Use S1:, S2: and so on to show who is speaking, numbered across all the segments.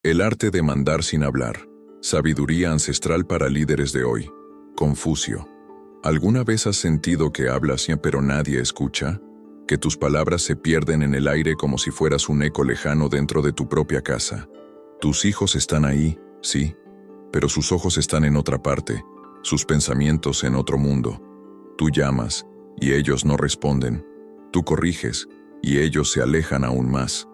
S1: El arte de mandar sin hablar. Sabiduría ancestral para líderes de hoy. Confucio. ¿Alguna vez has sentido que hablas pero nadie escucha? Que tus palabras se pierden en el aire como si fueras un eco lejano dentro de tu propia casa. Tus hijos están ahí, sí, pero sus ojos están en otra parte, sus pensamientos en otro mundo. Tú llamas y ellos no responden. Tú corriges y ellos se alejan aún más.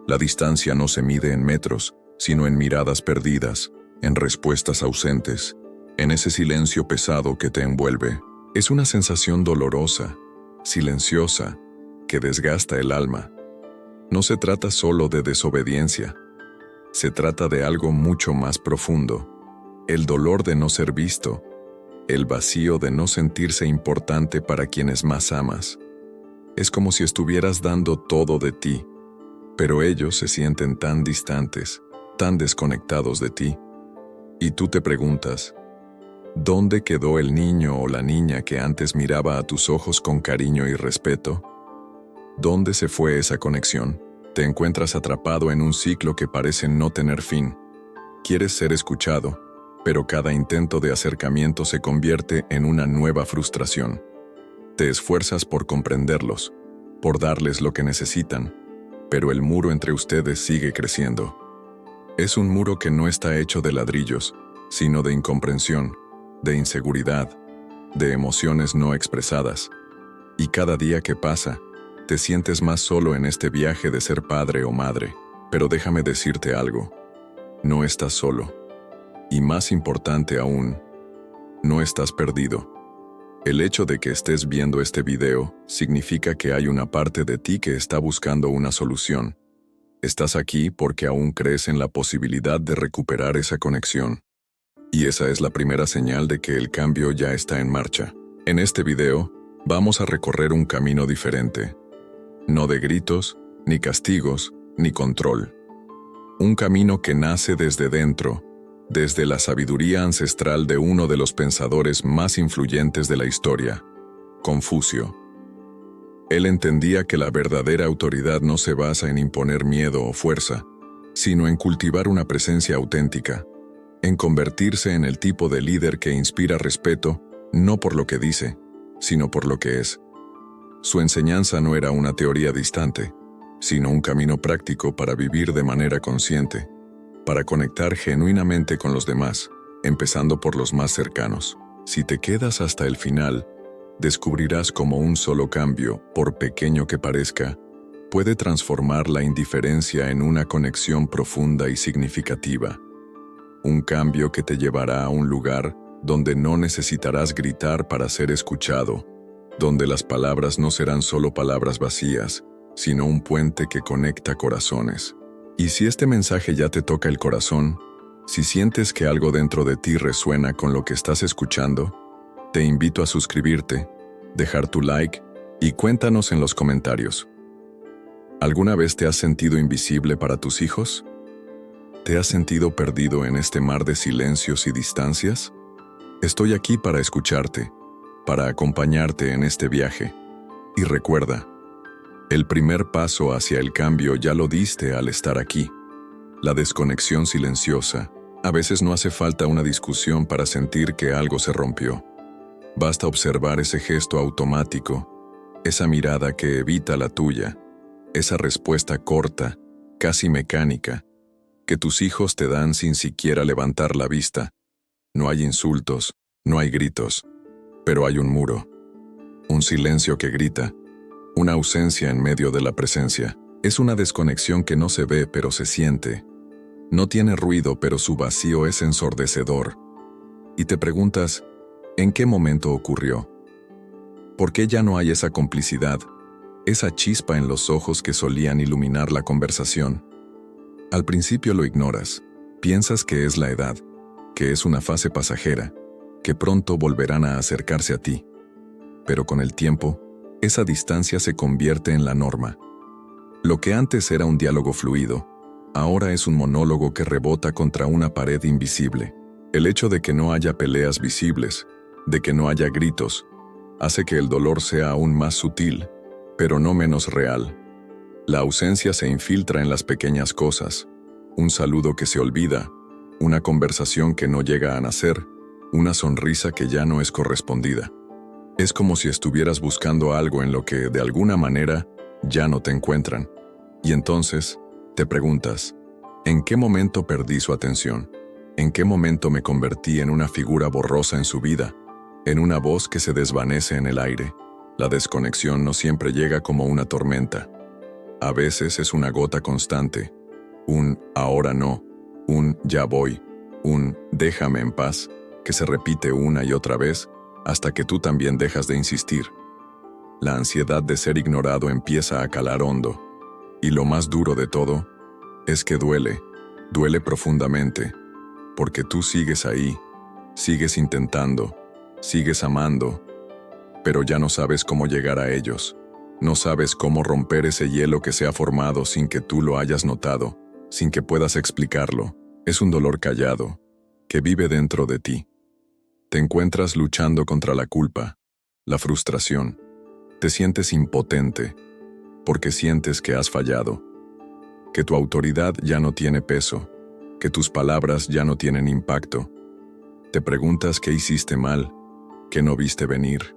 S1: La distancia no se mide en metros, sino en miradas perdidas, en respuestas ausentes, en ese silencio pesado que te envuelve. Es una sensación dolorosa, silenciosa, que desgasta el alma. No se trata solo de desobediencia, se trata de algo mucho más profundo. El dolor de no ser visto, el vacío de no sentirse importante para quienes más amas. Es como si estuvieras dando todo de ti, pero ellos se sienten tan distantes, tan desconectados de ti. Y tú te preguntas, ¿dónde quedó el niño o la niña que antes miraba a tus ojos con cariño y respeto? ¿Dónde se fue esa conexión? Te encuentras atrapado en un ciclo que parece no tener fin. Quieres ser escuchado, pero cada intento de acercamiento se convierte en una nueva frustración. Te esfuerzas por comprenderlos, por darles lo que necesitan, pero el muro entre ustedes sigue creciendo. Es un muro que no está hecho de ladrillos, sino de incomprensión, de inseguridad, de emociones no expresadas. Y cada día que pasa, te sientes más solo en este viaje de ser padre o madre. Pero déjame decirte algo, no estás solo. Y más importante aún, no estás perdido. El hecho de que estés viendo este video significa que hay una parte de ti que está buscando una solución. Estás aquí porque aún crees en la posibilidad de recuperar esa conexión. Y esa es la primera señal de que el cambio ya está en marcha. En este video, vamos a recorrer un camino diferente. No de gritos, ni castigos, ni control. Un camino que nace desde dentro, desde la sabiduría ancestral de uno de los pensadores más influyentes de la historia, Confucio. Él entendía que la verdadera autoridad no se basa en imponer miedo o fuerza, sino en cultivar una presencia auténtica, en convertirse en el tipo de líder que inspira respeto, no por lo que dice, sino por lo que es. Su enseñanza no era una teoría distante, sino un camino práctico para vivir de manera consciente, para conectar genuinamente con los demás, empezando por los más cercanos. Si te quedas hasta el final, descubrirás cómo un solo cambio, por pequeño que parezca, puede transformar la indiferencia en una conexión profunda y significativa. Un cambio que te llevará a un lugar donde no necesitarás gritar para ser escuchado, donde las palabras no serán solo palabras vacías, sino un puente que conecta corazones. Y si este mensaje ya te toca el corazón, si sientes que algo dentro de ti resuena con lo que estás escuchando, te invito a suscribirte, dejar tu like y cuéntanos en los comentarios. ¿Alguna vez te has sentido invisible para tus hijos? ¿Te has sentido perdido en este mar de silencios y distancias? Estoy aquí para escucharte, para acompañarte en este viaje. Y recuerda, el primer paso hacia el cambio ya lo diste al estar aquí. La desconexión silenciosa. A veces no hace falta una discusión para sentir que algo se rompió. Basta observar ese gesto automático, esa mirada que evita la tuya, esa respuesta corta, casi mecánica, que tus hijos te dan sin siquiera levantar la vista. No hay insultos, no hay gritos, pero hay un muro, un silencio que grita, una ausencia en medio de la presencia. Es una desconexión que no se ve pero se siente. No tiene ruido pero su vacío es ensordecedor. Y te preguntas, ¿en qué momento ocurrió? ¿Por qué ya no hay esa complicidad, esa chispa en los ojos que solían iluminar la conversación? Al principio lo ignoras, piensas que es la edad, que es una fase pasajera, que pronto volverán a acercarse a ti. Pero con el tiempo, esa distancia se convierte en la norma. Lo que antes era un diálogo fluido, ahora es un monólogo que rebota contra una pared invisible. El hecho de que no haya peleas visibles, de que no haya gritos, hace que el dolor sea aún más sutil, pero no menos real. La ausencia se infiltra en las pequeñas cosas. un saludo que se olvida, una conversación que no llega a nacer, una sonrisa que ya no es correspondida. Es como si estuvieras buscando algo en lo que, de alguna manera, ya no te encuentran. Y entonces, te preguntas, ¿en qué momento perdí su atención? ¿En qué momento me convertí en una figura borrosa en su vida? En una voz que se desvanece en el aire. La desconexión no siempre llega como una tormenta. A veces es una gota constante, un ahora no, un ya voy, un déjame en paz, que se repite una y otra vez hasta que tú también dejas de insistir. La ansiedad de ser ignorado empieza a calar hondo. Y lo más duro de todo es que duele profundamente, porque tú sigues ahí, sigues intentando, sigues amando, pero ya no sabes cómo llegar a ellos. No sabes cómo romper ese hielo que se ha formado sin que tú lo hayas notado, sin que puedas explicarlo. Es un dolor callado, que vive dentro de ti. Te encuentras luchando contra la culpa, la frustración. Te sientes impotente, porque sientes que has fallado, que tu autoridad ya no tiene peso, que tus palabras ya no tienen impacto. Te preguntas qué hiciste mal, qué no viste venir.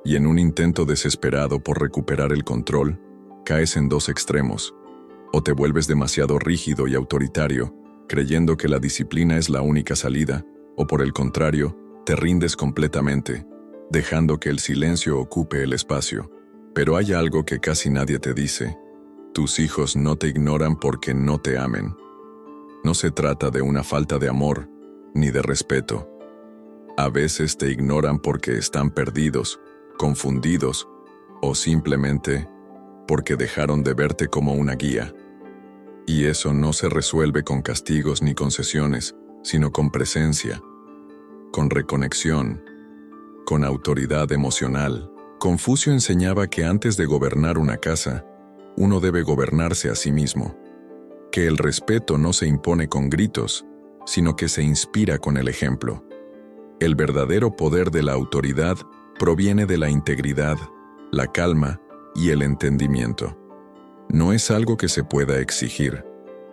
S1: Y en un intento desesperado por recuperar el control, caes en dos extremos. O te vuelves demasiado rígido y autoritario, creyendo que la disciplina es la única salida, o por el contrario, te rindes completamente, dejando que el silencio ocupe el espacio. Pero hay algo que casi nadie te dice. Tus hijos no te ignoran porque no te amen. No se trata de una falta de amor, ni de respeto. A veces te ignoran porque están perdidos, confundidos, o simplemente porque dejaron de verte como una guía. Y eso no se resuelve con castigos ni concesiones, sino con presencia, con reconexión, con autoridad emocional. Confucio enseñaba que antes de gobernar una casa, uno debe gobernarse a sí mismo, que el respeto no se impone con gritos, sino que se inspira con el ejemplo. El verdadero poder de la autoridad proviene de la integridad, la calma y el entendimiento. No es algo que se pueda exigir,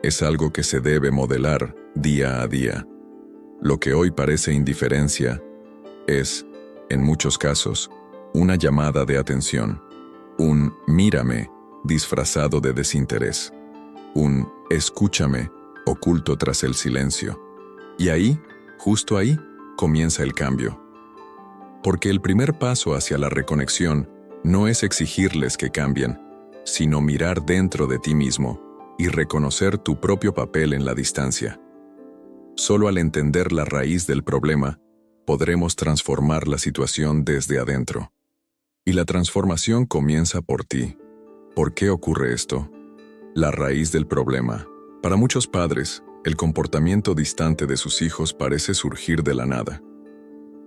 S1: es algo que se debe modelar día a día. Lo que hoy parece indiferencia es, en muchos casos, una llamada de atención, un mírame disfrazado de desinterés, un escúchame oculto tras el silencio. Y ahí, justo ahí, comienza el cambio. Porque el primer paso hacia la reconexión no es exigirles que cambien, sino mirar dentro de ti mismo y reconocer tu propio papel en la distancia. Solo al entender la raíz del problema, podremos transformar la situación desde adentro. Y la transformación comienza por ti. ¿Por qué ocurre esto? La raíz del problema. Para muchos padres, el comportamiento distante de sus hijos parece surgir de la nada.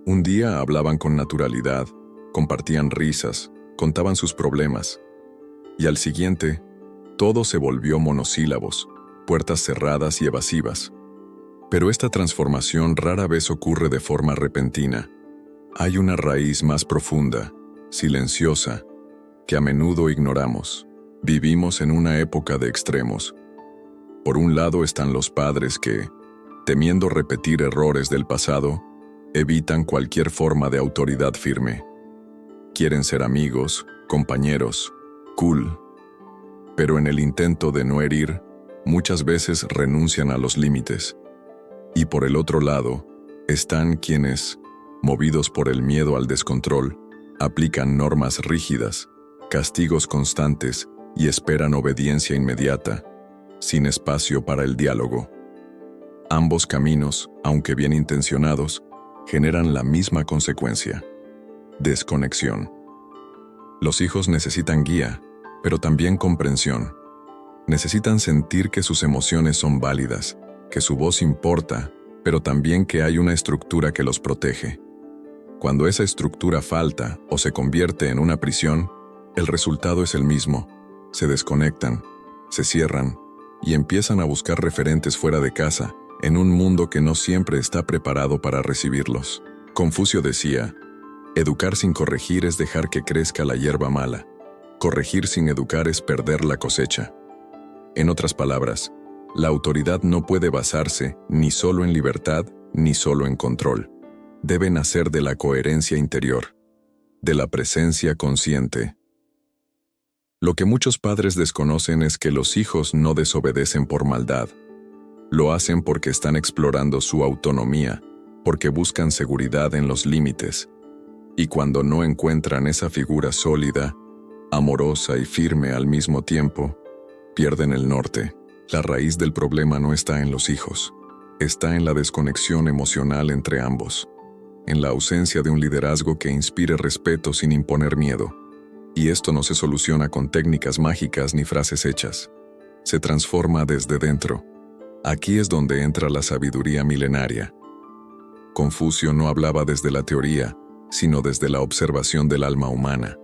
S1: Un día hablaban con naturalidad, compartían risas, contaban sus problemas. Y al siguiente, todo se volvió monosílabos, puertas cerradas y evasivas. Pero esta transformación rara vez ocurre de forma repentina. Hay una raíz más profunda, silenciosa, que a menudo ignoramos. Vivimos en una época de extremos. Por un lado están los padres que, temiendo repetir errores del pasado, evitan cualquier forma de autoridad firme. Quieren ser amigos, compañeros, cool. Pero en el intento de no herir, muchas veces renuncian a los límites. Y por el otro lado, están quienes, movidos por el miedo al descontrol, aplican normas rígidas, castigos constantes y esperan obediencia inmediata, sin espacio para el diálogo. Ambos caminos, aunque bien intencionados, generan la misma consecuencia: desconexión. Los hijos necesitan guía, pero también comprensión. Necesitan sentir que sus emociones son válidas, que su voz importa, pero también que hay una estructura que los protege. Cuando esa estructura falta o se convierte en una prisión, el resultado es el mismo. Se desconectan, se cierran y empiezan a buscar referentes fuera de casa, en un mundo que no siempre está preparado para recibirlos. Confucio decía, educar sin corregir es dejar que crezca la hierba mala. Corregir sin educar es perder la cosecha. En otras palabras, La autoridad no puede basarse ni solo en libertad, ni solo en control. Debe nacer de la coherencia interior, de la presencia consciente. Lo que muchos padres desconocen es que los hijos no desobedecen por maldad. Lo hacen porque están explorando su autonomía, porque buscan seguridad en los límites. Y cuando no encuentran esa figura sólida, amorosa y firme al mismo tiempo, pierden el norte. La raíz del problema no está en los hijos, está en la desconexión emocional entre ambos, en la ausencia de un liderazgo que inspire respeto sin imponer miedo. Y esto no se soluciona con técnicas mágicas ni frases hechas. Se transforma desde dentro. Aquí es donde entra la sabiduría milenaria. Confucio no hablaba desde la teoría, sino desde la observación del alma humana.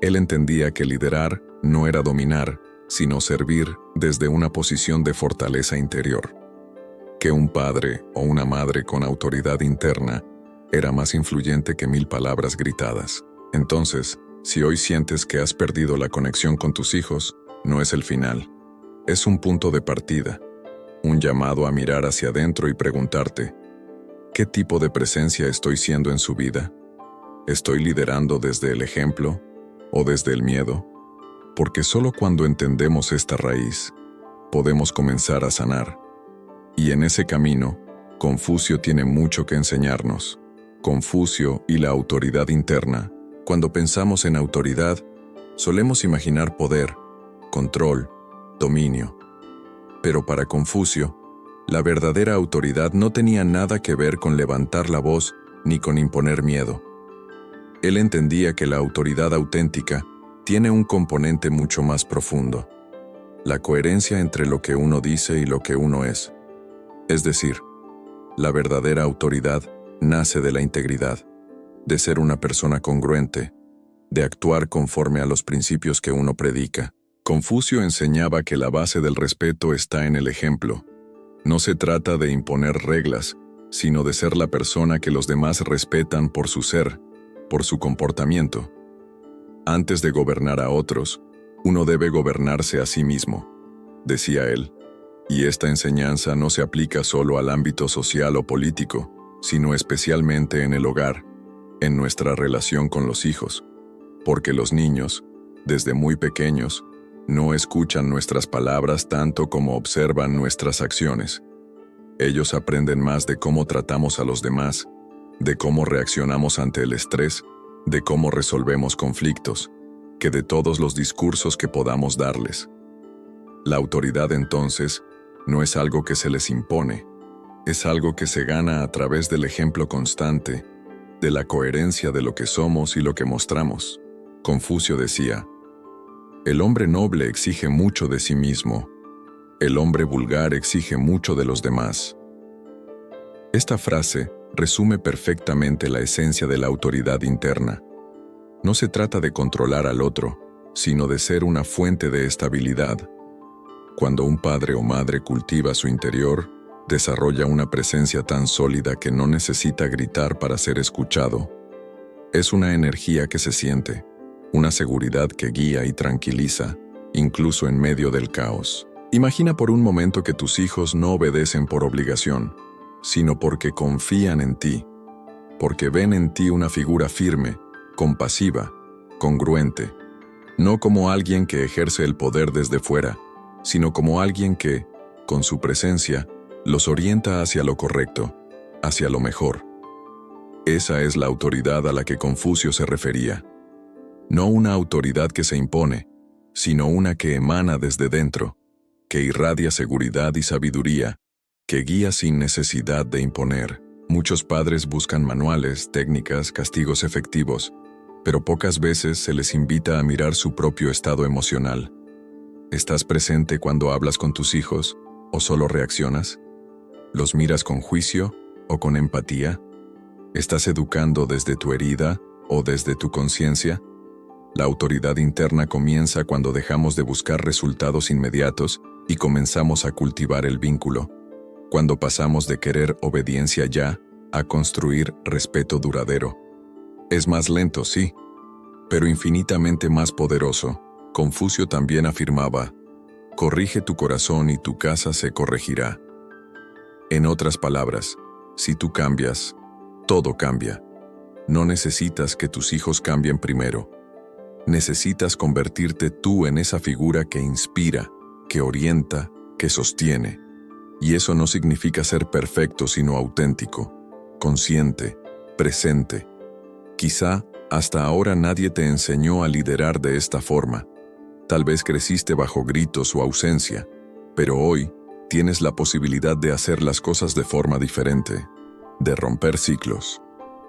S1: Él entendía que liderar no era dominar, sino servir desde una posición de fortaleza interior. Que un padre o una madre con autoridad interna era más influyente que 1000 palabras gritadas. Entonces, si hoy sientes que has perdido la conexión con tus hijos, no es el final. Es un punto de partida, un llamado a mirar hacia adentro y preguntarte, ¿qué tipo de presencia estoy siendo en su vida? ¿Estoy liderando desde el ejemplo o desde el miedo? Porque solo cuando entendemos esta raíz, podemos comenzar a sanar. Y en ese camino, Confucio tiene mucho que enseñarnos. Confucio y la autoridad interna. Cuando pensamos en autoridad, solemos imaginar poder, control, dominio. Pero para Confucio, la verdadera autoridad no tenía nada que ver con levantar la voz ni con imponer miedo. Él entendía que la autoridad auténtica tiene un componente mucho más profundo, la coherencia entre lo que uno dice y lo que uno es. Es decir, la verdadera autoridad nace de la integridad, de ser una persona congruente, de actuar conforme a los principios que uno predica. Confucio enseñaba que la base del respeto está en el ejemplo. No se trata de imponer reglas, sino de ser la persona que los demás respetan por su ser, por su comportamiento. Antes de gobernar a otros, uno debe gobernarse a sí mismo, decía él. Y esta enseñanza no se aplica solo al ámbito social o político, sino especialmente en el hogar, en nuestra relación con los hijos. Porque los niños, desde muy pequeños, no escuchan nuestras palabras tanto como observan nuestras acciones. Ellos aprenden más de cómo tratamos a los demás, de cómo reaccionamos ante el estrés, de cómo resolvemos conflictos, que de todos los discursos que podamos darles. La autoridad, entonces, no es algo que se les impone, es algo que se gana a través del ejemplo constante, de la coherencia de lo que somos y lo que mostramos. Confucio decía, el hombre noble exige mucho de sí mismo, el hombre vulgar exige mucho de los demás. Esta frase resume perfectamente la esencia de la autoridad interna. No se trata de controlar al otro, sino de ser una fuente de estabilidad. Cuando un padre o madre cultiva su interior, desarrolla una presencia tan sólida que no necesita gritar para ser escuchado. Es una energía que se siente, una seguridad que guía y tranquiliza, incluso en medio del caos. Imagina por un momento que tus hijos no obedecen por obligación, sino porque confían en ti, porque ven en ti una figura firme, compasiva, congruente, no como alguien que ejerce el poder desde fuera, sino como alguien que, con su presencia, los orienta hacia lo correcto, hacia lo mejor. Esa es la autoridad a la que Confucio se refería. No una autoridad que se impone, sino una que emana desde dentro, que irradia seguridad y sabiduría, que guía sin necesidad de imponer. Muchos padres buscan manuales, técnicas, castigos efectivos, pero pocas veces se les invita a mirar su propio estado emocional. ¿Estás presente cuando hablas con tus hijos o solo reaccionas? ¿Los miras con juicio o con empatía? ¿Estás educando desde tu herida o desde tu conciencia? La autoridad interna comienza cuando dejamos de buscar resultados inmediatos y comenzamos a cultivar el vínculo. Cuando pasamos de querer obediencia ya a construir respeto duradero. Es más lento, sí, pero infinitamente más poderoso. Confucio también afirmaba, Corrige tu corazón y tu casa se corregirá. En otras palabras, si tú cambias, todo cambia. No necesitas que tus hijos cambien primero. Necesitas convertirte tú en esa figura que inspira, que orienta, que sostiene. Y eso no significa ser perfecto, sino auténtico, consciente, presente. Quizá hasta ahora nadie te enseñó a liderar de esta forma. Tal vez creciste bajo gritos o ausencia, pero hoy tienes la posibilidad de hacer las cosas de forma diferente, de romper ciclos,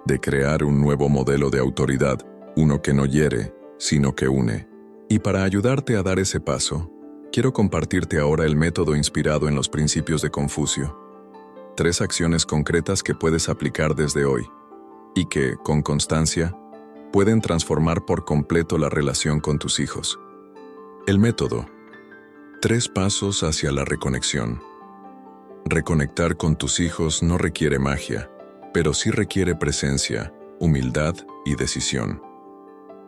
S1: de crear un nuevo modelo de autoridad, uno que no hiere, sino que une. Y para ayudarte a dar ese paso, quiero compartirte ahora el método inspirado en los principios de Confucio. 3 acciones concretas que puedes aplicar desde hoy y que, con constancia, pueden transformar por completo la relación con tus hijos. El método. 3 pasos hacia la reconexión. Reconectar con tus hijos no requiere magia, pero sí requiere presencia, humildad y decisión.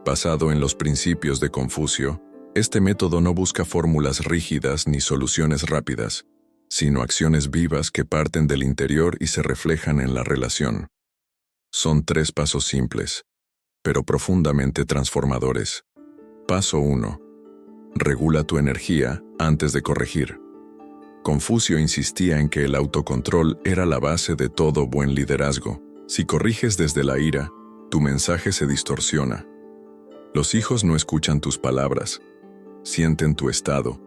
S1: Basado en los principios de Confucio, este método no busca fórmulas rígidas ni soluciones rápidas, sino acciones vivas que parten del interior y se reflejan en la relación. Son 3 pasos simples, pero profundamente transformadores. Paso 1. Regula tu energía antes de corregir. Confucio insistía en que el autocontrol era la base de todo buen liderazgo. Si corriges desde la ira, tu mensaje se distorsiona. Los hijos no escuchan tus palabras, sienten tu estado.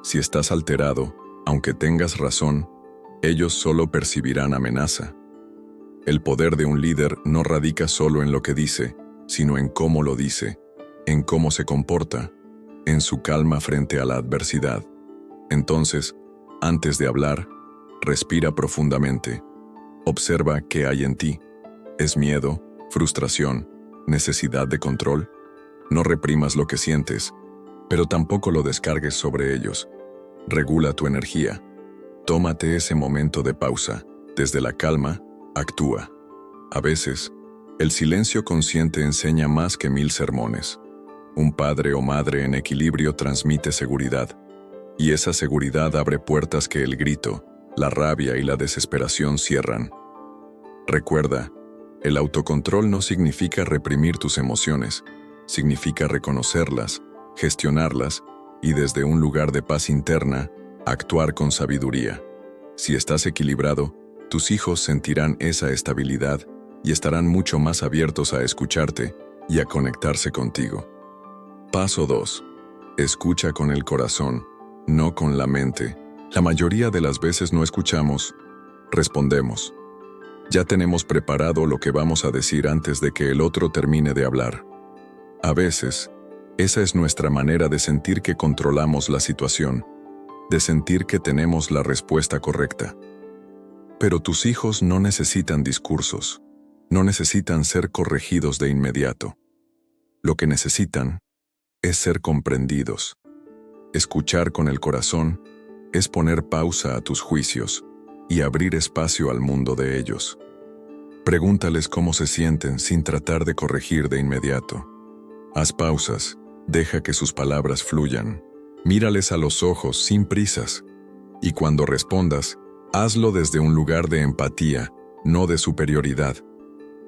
S1: Si estás alterado, aunque tengas razón, ellos solo percibirán amenaza. El poder de un líder no radica solo en lo que dice, sino en cómo lo dice, en cómo se comporta, en su calma frente a la adversidad. Entonces, antes de hablar, respira profundamente. Observa qué hay en ti. ¿Es miedo, frustración, necesidad de control? No reprimas lo que sientes, pero tampoco lo descargues sobre ellos. Regula tu energía. Tómate ese momento de pausa. Desde la calma, actúa. A veces, el silencio consciente enseña más que 1000 sermones. Un padre o madre en equilibrio transmite seguridad, y esa seguridad abre puertas que el grito, la rabia y la desesperación cierran. Recuerda, el autocontrol no significa reprimir tus emociones, significa reconocerlas, gestionarlas y desde un lugar de paz interna, actuar con sabiduría. Si estás equilibrado, tus hijos sentirán esa estabilidad y estarán mucho más abiertos a escucharte y a conectarse contigo. Paso 2. Escucha con el corazón, no con la mente. La mayoría de las veces no escuchamos, respondemos. Ya tenemos preparado lo que vamos a decir antes de que el otro termine de hablar. A veces, esa es nuestra manera de sentir que controlamos la situación, de sentir que tenemos la respuesta correcta. Pero tus hijos no necesitan discursos, no necesitan ser corregidos de inmediato. Lo que necesitan es ser comprendidos. Escuchar con el corazón es poner pausa a tus juicios y abrir espacio al mundo de ellos. Pregúntales cómo se sienten sin tratar de corregir de inmediato. Haz pausas, deja que sus palabras fluyan. Mírales a los ojos sin prisas. Y cuando respondas, hazlo desde un lugar de empatía, no de superioridad.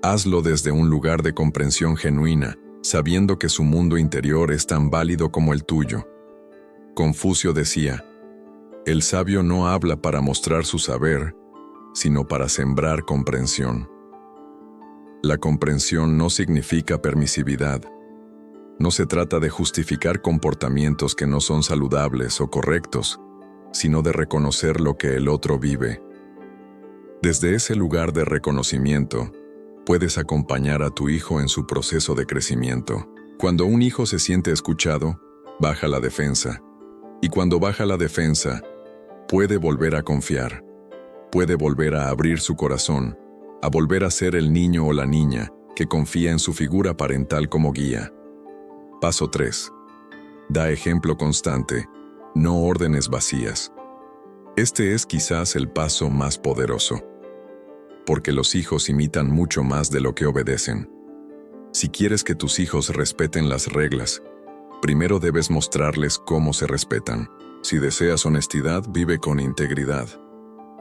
S1: Hazlo desde un lugar de comprensión genuina, sabiendo que su mundo interior es tan válido como el tuyo. Confucio decía, el sabio no habla para mostrar su saber, sino para sembrar comprensión. La comprensión no significa permisividad. No se trata de justificar comportamientos que no son saludables o correctos, sino de reconocer lo que el otro vive. Desde ese lugar de reconocimiento, puedes acompañar a tu hijo en su proceso de crecimiento. Cuando un hijo se siente escuchado, baja la defensa. Y cuando baja la defensa, puede volver a confiar. Puede volver a abrir su corazón, a volver a ser el niño o la niña que confía en su figura parental como guía. Paso 3. Da ejemplo constante, no órdenes vacías. Este es quizás el paso más poderoso, porque los hijos imitan mucho más de lo que obedecen. Si quieres que tus hijos respeten las reglas, primero debes mostrarles cómo se respetan. Si deseas honestidad, vive con integridad.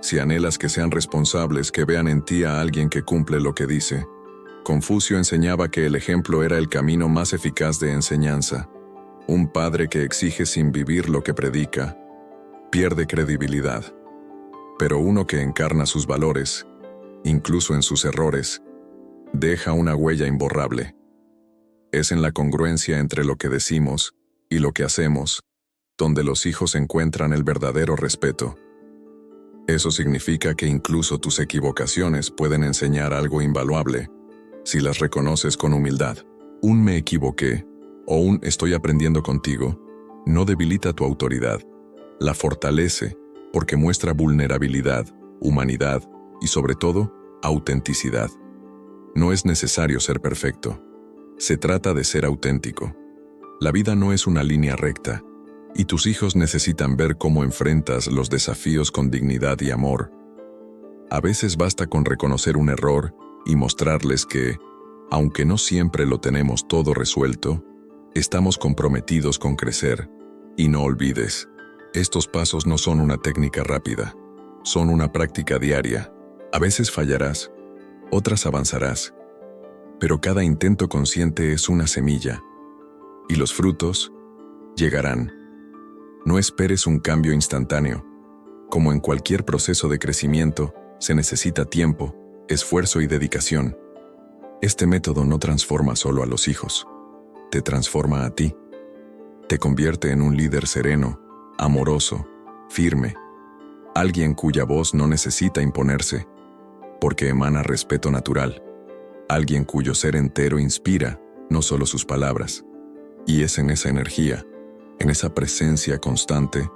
S1: Si anhelas que sean responsables, que vean en ti a alguien que cumple lo que dice. Confucio enseñaba que el ejemplo era el camino más eficaz de enseñanza. Un padre que exige sin vivir lo que predica, pierde credibilidad. Pero uno que encarna sus valores, incluso en sus errores, deja una huella imborrable. Es en la congruencia entre lo que decimos y lo que hacemos, donde los hijos encuentran el verdadero respeto. Eso significa que incluso tus equivocaciones pueden enseñar algo invaluable, si las reconoces con humildad. Un me equivoqué, o un estoy aprendiendo contigo, no debilita tu autoridad, la fortalece porque muestra vulnerabilidad, humanidad y sobre todo, autenticidad. No es necesario ser perfecto. Se trata de ser auténtico. La vida no es una línea recta, y tus hijos necesitan ver cómo enfrentas los desafíos con dignidad y amor. A veces basta con reconocer un error y mostrarles que, aunque no siempre lo tenemos todo resuelto, estamos comprometidos con crecer. Y no olvides, estos pasos no son una técnica rápida, son una práctica diaria. A veces fallarás, otras avanzarás, pero cada intento consciente es una semilla, y los frutos llegarán. No esperes un cambio instantáneo. Como en cualquier proceso de crecimiento, se necesita tiempo, esfuerzo y dedicación. Este método no transforma solo a los hijos, te transforma a ti. Te convierte en un líder sereno, amoroso, firme, alguien cuya voz no necesita imponerse, porque emana respeto natural, alguien cuyo ser entero inspira, no solo sus palabras. Y es en esa energía, en esa presencia constante,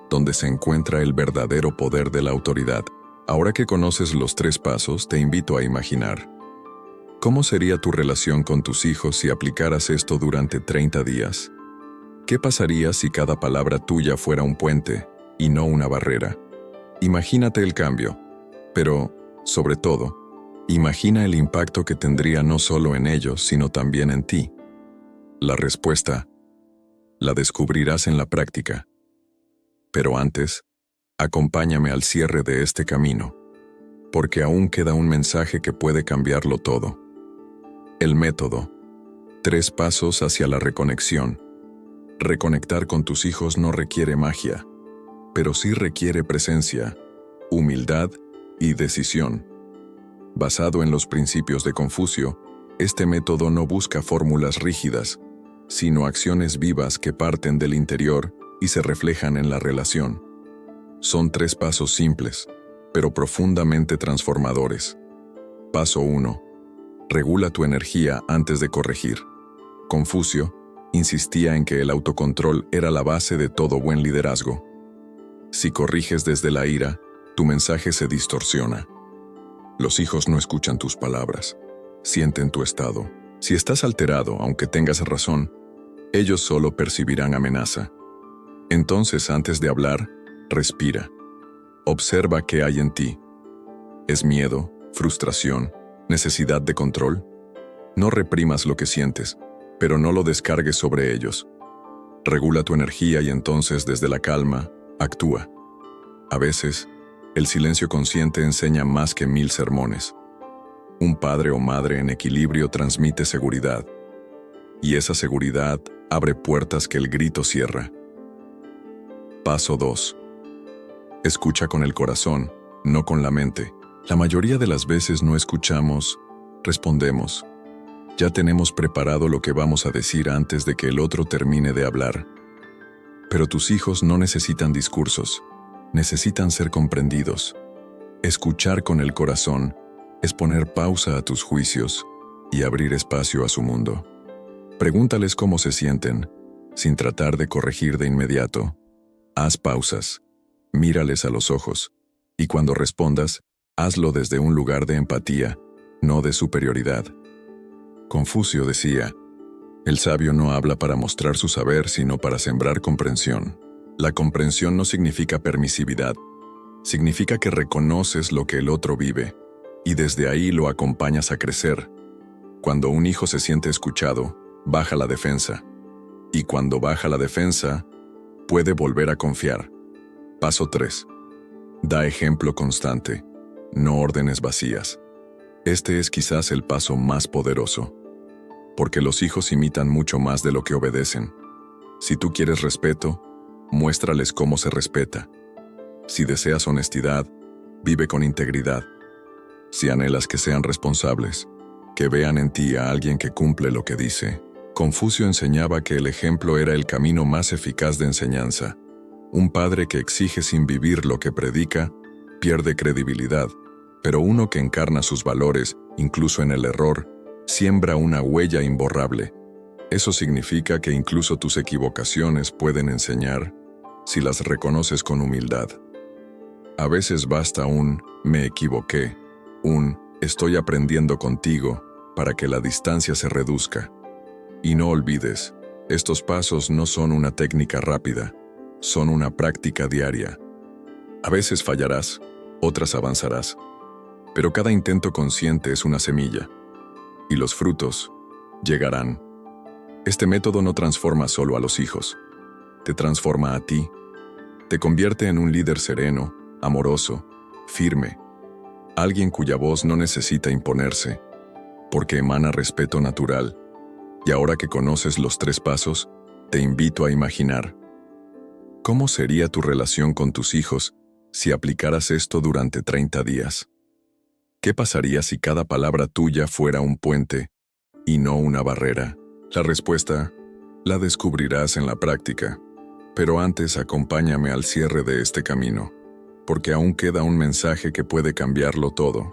S1: donde se encuentra el verdadero poder de la autoridad. Ahora que conoces los 3 pasos, te invito a imaginar. ¿Cómo sería tu relación con tus hijos si aplicaras esto durante 30 días? ¿Qué pasaría si cada palabra tuya fuera un puente y no una barrera? Imagínate el cambio, pero, sobre todo, imagina el impacto que tendría no solo en ellos, sino también en ti. La respuesta la descubrirás en la práctica. Pero antes, acompáñame al cierre de este camino, porque aún queda un mensaje que puede cambiarlo todo. El método. 3 pasos hacia la reconexión. Reconectar con tus hijos no requiere magia, pero sí requiere presencia, humildad y decisión. Basado en los principios de Confucio, este método no busca fórmulas rígidas, sino acciones vivas que parten del interior y se reflejan en la relación. Son 3 pasos simples, pero profundamente transformadores. Paso 1. Regula tu energía antes de corregir. Confucio insistía en que el autocontrol era la base de todo buen liderazgo. Si corriges desde la ira, tu mensaje se distorsiona. Los hijos no escuchan tus palabras, sienten tu estado. Si estás alterado, aunque tengas razón, ellos solo percibirán amenaza. Entonces, antes de hablar, respira. Observa qué hay en ti. ¿Es miedo, frustración, necesidad de control? No reprimas lo que sientes, pero no lo descargues sobre ellos. Regula tu energía y entonces, desde la calma, actúa. A veces, el silencio consciente enseña más que 1000 sermones. Un padre o madre en equilibrio transmite seguridad, y esa seguridad abre puertas que el grito cierra. Paso 2. Escucha con el corazón, no con la mente. La mayoría de las veces no escuchamos, respondemos. Ya tenemos preparado lo que vamos a decir antes de que el otro termine de hablar. Pero tus hijos no necesitan discursos, necesitan ser comprendidos. Escuchar con el corazón es poner pausa a tus juicios y abrir espacio a su mundo. Pregúntales cómo se sienten, sin tratar de corregir de inmediato. Haz pausas, mírales a los ojos, y cuando respondas, hazlo desde un lugar de empatía, no de superioridad. Confucio decía, el sabio no habla para mostrar su saber, sino para sembrar comprensión. La comprensión no significa permisividad, significa que reconoces lo que el otro vive, y desde ahí lo acompañas a crecer. Cuando un hijo se siente escuchado, baja la defensa. Y cuando baja la defensa, puede volver a confiar. Paso 3. Da ejemplo constante, no órdenes vacías. Este es quizás el paso más poderoso, porque los hijos imitan mucho más de lo que obedecen. Si tú quieres respeto, muéstrales cómo se respeta. Si deseas honestidad, vive con integridad. Si anhelas que sean responsables, que vean en ti a alguien que cumple lo que dice. Confucio enseñaba que el ejemplo era el camino más eficaz de enseñanza. Un padre que exige sin vivir lo que predica, pierde credibilidad, pero uno que encarna sus valores, incluso en el error, siembra una huella imborrable. Eso significa que incluso tus equivocaciones pueden enseñar, si las reconoces con humildad. A veces basta un «me equivoqué», un «estoy aprendiendo contigo», para que la distancia se reduzca. Y no olvides, estos pasos no son una técnica rápida, son una práctica diaria. A veces fallarás, otras avanzarás, pero cada intento consciente es una semilla, y los frutos llegarán. Este método no transforma solo a los hijos, te transforma a ti, te convierte en un líder sereno, amoroso, firme, alguien cuya voz no necesita imponerse, porque emana respeto natural. Y ahora que conoces los 3 pasos, te invito a imaginar. ¿Cómo sería tu relación con tus hijos si aplicaras esto durante 30 días? ¿Qué pasaría si cada palabra tuya fuera un puente y no una barrera? La respuesta la descubrirás en la práctica. Pero antes acompáñame al cierre de este camino, porque aún queda un mensaje que puede cambiarlo todo.